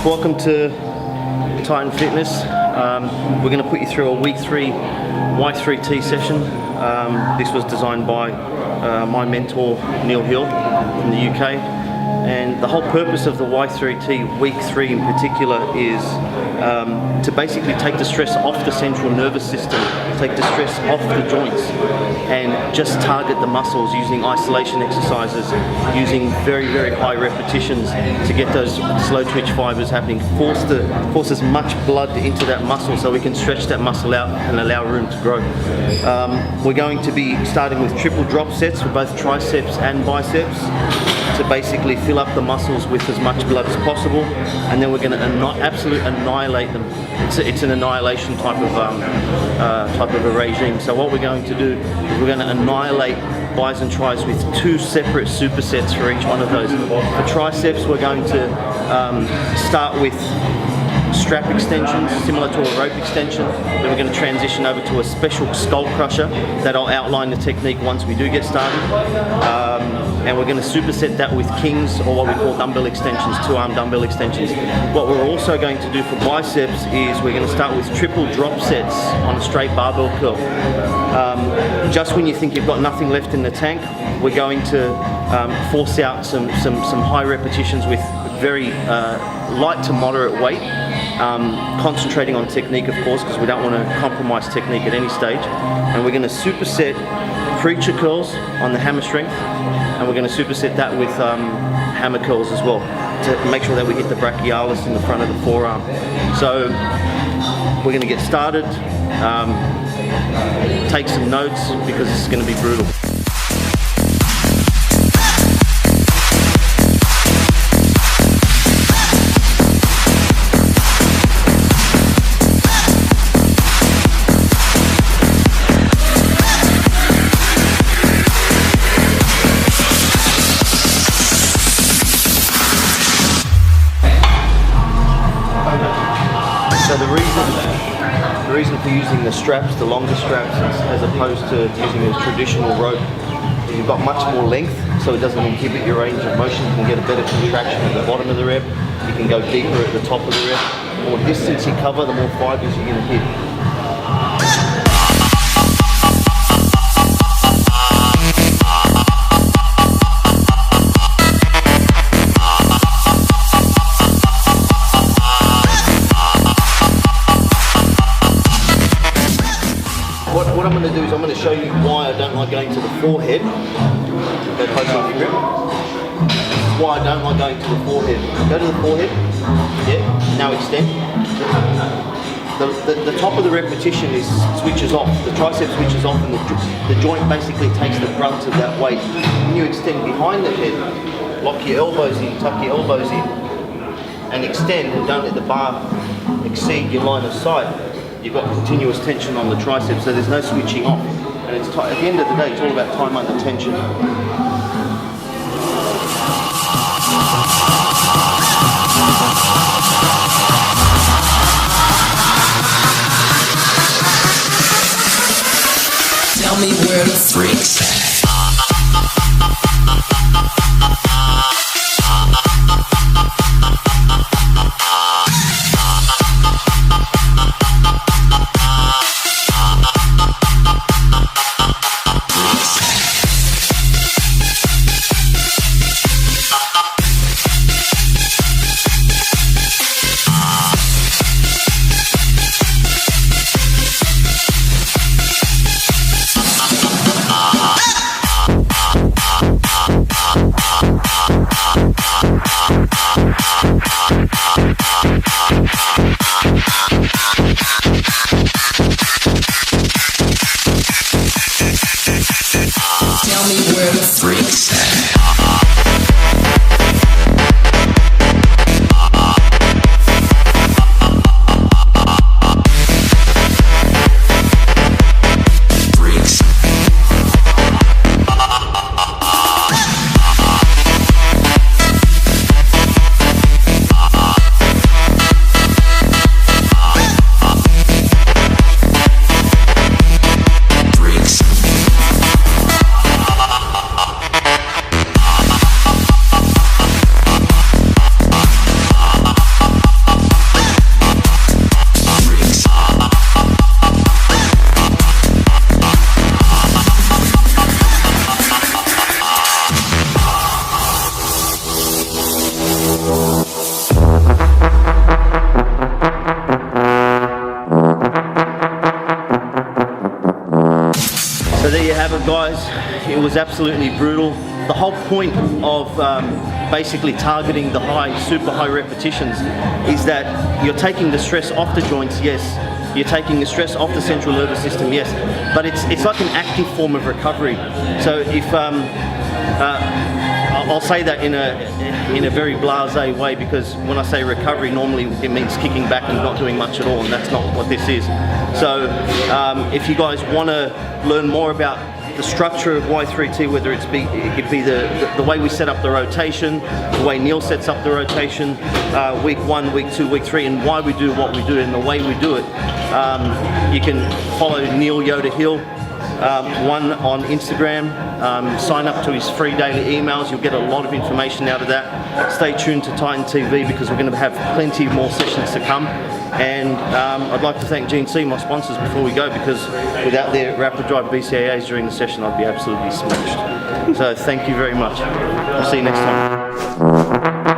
Welcome to Titan Fitness. We're going to put you through a week 3 Y3T session. This was designed by my mentor Neil Hill from the UK. And the whole purpose of the Y3T, week 3 in particular, is to basically take the stress off the central nervous system, take the stress off the joints, and just target the muscles using isolation exercises, using very, very high repetitions to get those slow twitch fibers happening. Force as much blood into that muscle so we can stretch that muscle out and allow room to grow. We're going to be starting with triple drop sets for both triceps and biceps to basically fill up the muscles with as much blood as possible, and then we're going to absolutely annihilate them. It's an annihilation type of a regime. So what we're going to do is we're going to annihilate bis and tris with 2 separate supersets for each one of those. For triceps, we're going to start with strap extensions similar to a rope extension. Then we're going to transition over to a special skull crusher that I'll outline the technique once we do get started. And we're going to superset that with kings, or what we call dumbbell extensions, 2-arm dumbbell extensions. What we're also going to do for biceps is we're going to start with triple drop sets on a straight barbell curl. Just when you think you've got nothing left in the tank, we're going to force out some high repetitions with very light to moderate weight, concentrating on technique, of course, because we don't want to compromise technique at any stage. And we're going to superset preacher curls on the hammer strength, and we're going to superset that with hammer curls as well to make sure that we hit the brachialis in the front of the forearm. So we're going to get started. Take some notes because it's going to be brutal. So the reason for using the straps, the longer straps, as opposed to using a traditional rope, is you've got much more length, so it doesn't inhibit your range of motion. You can get a better contraction at the bottom of the rep. You can go deeper at the top of the rep. The more distance you cover, the more fibers you're going to hit. What I'm going to do is I'm going to show you why I don't like going to the forehead. Go close on your grip. Why I don't like going to the forehead. Go to the forehead. Yeah. Now extend. The top of the repetition switches off. The tricep switches off, and the joint basically takes the brunt of that weight. When you extend behind the head, lock your elbows in, tuck your elbows in, and extend, and don't let the bar exceed your line of sight. You've got continuous tension on the triceps, so there's no switching off. And it's at the end of the day, it's all about time under tension. Tell me where the freaks at. Tell me where the freaks at. have it, guys. It was absolutely brutal. The whole point of basically targeting the super high repetitions is that you're taking the stress off the joints, yes. You're taking the stress off the central nervous system, yes. But it's like an active form of recovery. So if I'll say that in a very blasé way, because when I say recovery, normally it means kicking back and not doing much at all, and that's not what this is. So if you guys want to learn more about the structure of Y3T, whether it be the way we set up the rotation, the way Neil sets up the rotation, week 1, week 2, week 3, and why we do what we do and the way we do it, you can follow Neil Yoda Hill, one on Instagram. Sign up to his free daily emails. You'll get a lot of information out of that. Stay tuned to Titan TV because we're going to have plenty more sessions to come. And I'd like to thank GNC, my sponsors, before we go, because without their rapid drive BCAAs during the session, I'd be absolutely smashed. So thank you very much. I'll see you next time.